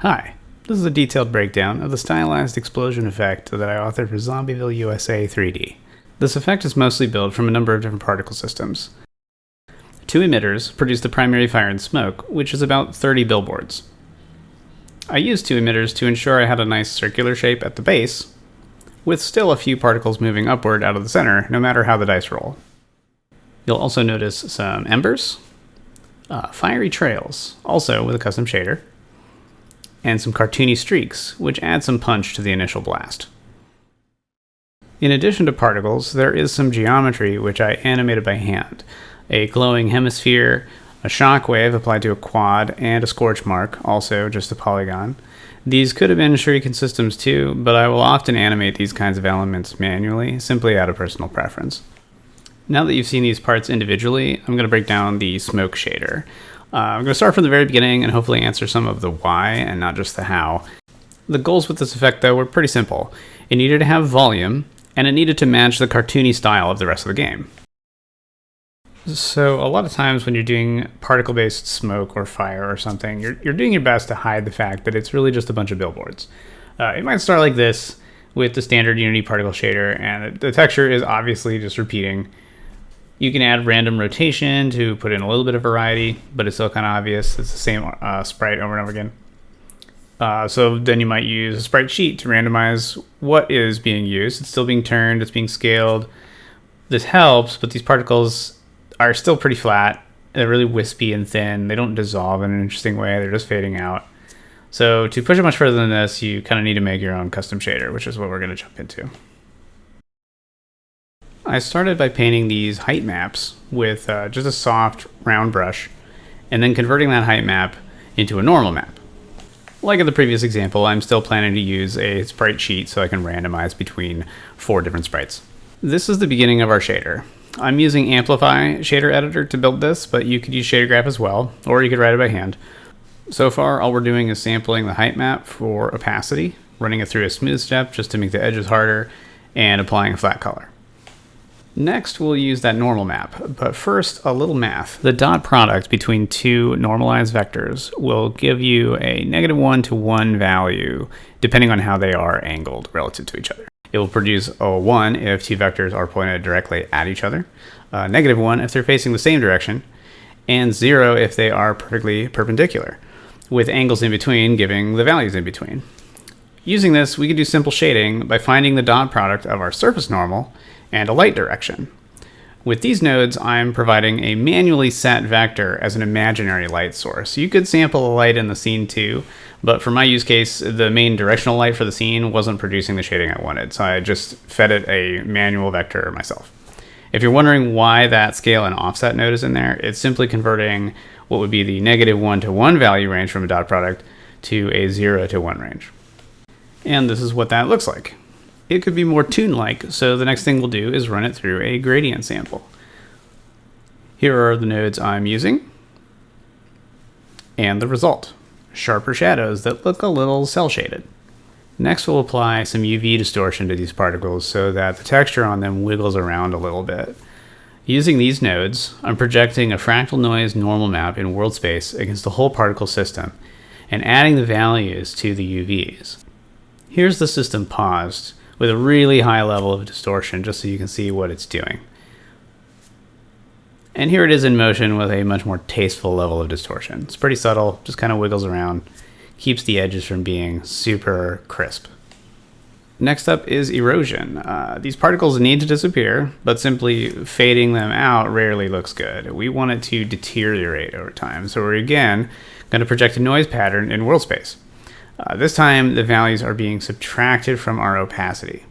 Hi, this is a detailed breakdown of the stylized explosion effect that I authored for Zombieville USA 3D. This effect is mostly built from a number of different particle systems. Two emitters produce the primary fire and smoke, which is about 30 billboards. I used two emitters to ensure I had a nice circular shape at the base, with still a few particles moving upward out of the center, no matter how the dice roll. You'll also notice some embers, fiery trails, also with a custom shader, and some cartoony streaks, which add some punch to the initial blast. In addition to particles, there is some geometry which I animated by hand. A glowing hemisphere, a shockwave applied to a quad, and a scorch mark, also just a polygon. These could have been shuriken systems too, but I will often animate these kinds of elements manually, simply out of personal preference. Now that you've seen these parts individually, I'm going to break down the smoke shader. I'm going to start from the very beginning and hopefully answer some of the why and not just the how. The goals with this effect, though, were pretty simple. It needed to have volume, and it needed to match the cartoony style of the rest of the game. So a lot of times when you're doing particle-based smoke or fire or something, you're doing your best to hide the fact that it's really just a bunch of billboards. It might start like this with the standard Unity particle shader, and the texture is obviously just repeating. You can add random rotation to put in a little bit of variety, but it's still kind of obvious. It's the same sprite over and over again. So then you might use a sprite sheet to randomize what is being used. It's still being turned, it's being scaled. This helps, but these particles are still pretty flat. They're really wispy and thin. They don't dissolve in an interesting way. They're just fading out. So to push it much further than this, you kind of need to make your own custom shader, which is what we're going to jump into. I started by painting these height maps with just a soft round brush, and then converting that height map into a normal map. Like in the previous example, I'm still planning to use a sprite sheet so I can randomize between 4 different sprites. This is the beginning of our shader. I'm using Amplify Shader Editor to build this, but you could use Shader Graph as well, or you could write it by hand. So far, all we're doing is sampling the height map for opacity, running it through a smooth step just to make the edges harder, and applying a flat color. Next, we'll use that normal map, but first, a little math. The dot product between two normalized vectors will give you a -1 to 1 value, depending on how they are angled relative to each other. It will produce a 1 if two vectors are pointed directly at each other, -1 if they're facing the same direction, and 0 if they are perfectly perpendicular, with angles in between giving the values in between. Using this, we can do simple shading by finding the dot product of our surface normal and a light direction. With these nodes, I'm providing a manually set vector as an imaginary light source. You could sample a light in the scene too, but for my use case, the main directional light for the scene wasn't producing the shading I wanted, so I just fed it a manual vector myself. If you're wondering why that scale and offset node is in there, it's simply converting what would be the -1 to 1 value range from a dot product to a 0 to 1 range. And this is what that looks like. It could be more toon-like, so the next thing we'll do is run it through a gradient sample. Here are the nodes I'm using, and the result. Sharper shadows that look a little cel-shaded. Next, we'll apply some UV distortion to these particles so that the texture on them wiggles around a little bit. Using these nodes, I'm projecting a fractal noise normal map in world space against the whole particle system, and adding the values to the UVs. Here's the system paused, with a really high level of distortion, just so you can see what it's doing. And here it is in motion with a much more tasteful level of distortion. It's pretty subtle, just kind of wiggles around, keeps the edges from being super crisp. Next up is erosion. These particles need to disappear, but simply fading them out rarely looks good. We want it to deteriorate over time, so we're again going to project a noise pattern in world space. This time, the values are being subtracted from our opacity.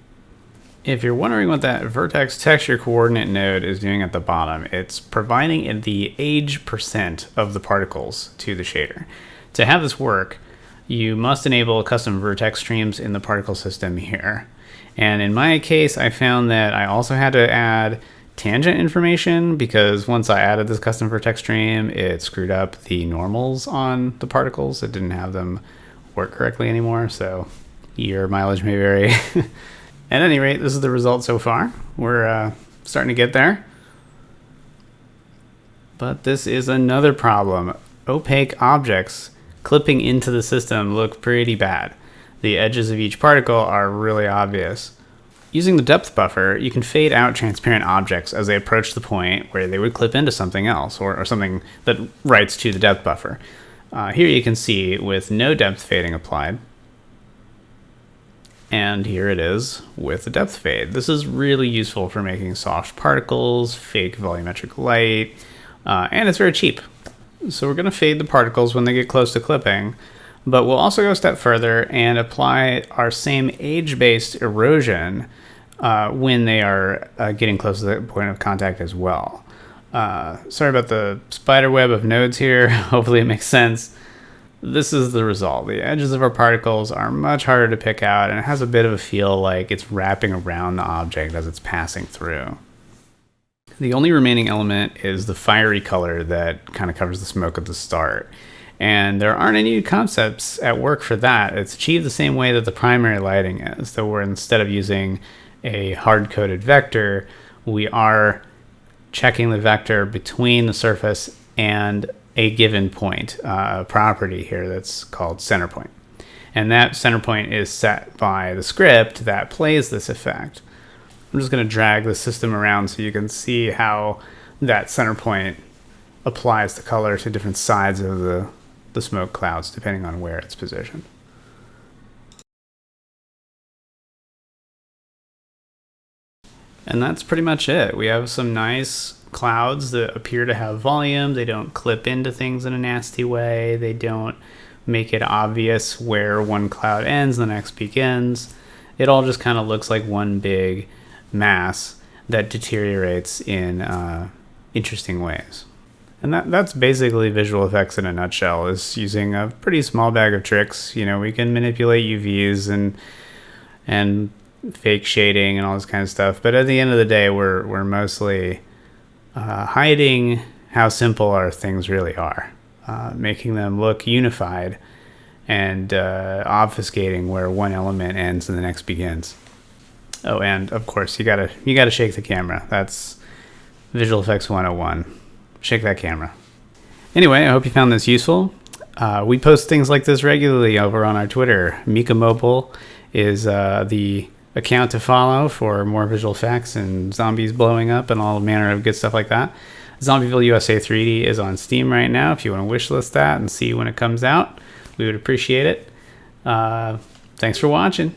If you're wondering what that vertex texture coordinate node is doing at the bottom, it's providing the age % of the particles to the shader. To have this work, you must enable custom vertex streams in the particle system here. And in my case, I found that I also had to add tangent information because once I added this custom vertex stream, it screwed up the normals on the particles. It didn't have them work correctly anymore, so your mileage may vary. At any rate, this is the result so far. We're starting to get there. But this is another problem. Opaque objects clipping into the system look pretty bad. The edges of each particle are really obvious. Using the depth buffer, you can fade out transparent objects as they approach the point where they would clip into something else, or something that writes to the depth buffer. Here you can see with no depth fading applied. And here it is with the depth fade. This is really useful for making soft particles, fake volumetric light, and it's very cheap. So we're going to fade the particles when they get close to clipping, but we'll also go a step further and apply our same age-based erosion when they are getting close to the point of contact as well. Sorry about the spider web of nodes here. Hopefully it makes sense. This is the result. The edges of our particles are much harder to pick out, and it has a bit of a feel like it's wrapping around the object as it's passing through. The only remaining element is the fiery color that kind of covers the smoke at the start. And there aren't any concepts at work for that. It's achieved the same way that the primary lighting is. So we're, instead of using a hard-coded vector, we are checking the vector between the surface and a given point, a property here that's called center point. And that center point is set by the script that plays this effect. I'm just going to drag the system around so you can see how that center point applies the color to different sides of the smoke clouds, depending on where it's positioned. And that's pretty much it. We have some nice clouds that appear to have volume. They don't clip into things in a nasty way. They don't make it obvious where one cloud ends and the next begins. It all just kind of looks like one big mass that deteriorates in interesting ways. And that's basically visual effects in a nutshell, is using a pretty small bag of tricks. You know, we can manipulate UVs and fake shading and all this kind of stuff, but at the end of the day, we're mostly hiding how simple our things really are, making them look unified and obfuscating where one element ends and the next begins. Oh, and of course, you gotta shake the camera. That's Visual Effects 101. Shake that camera. Anyway, I hope you found this useful. We post things like this regularly over on our Twitter. Mika Mobile is the account to follow for more visual effects and zombies blowing up and all manner of good stuff like that. Zombieville USA 3D is on Steam right now. If you want to wishlist that and see when it comes out, we would appreciate it. Thanks for watching.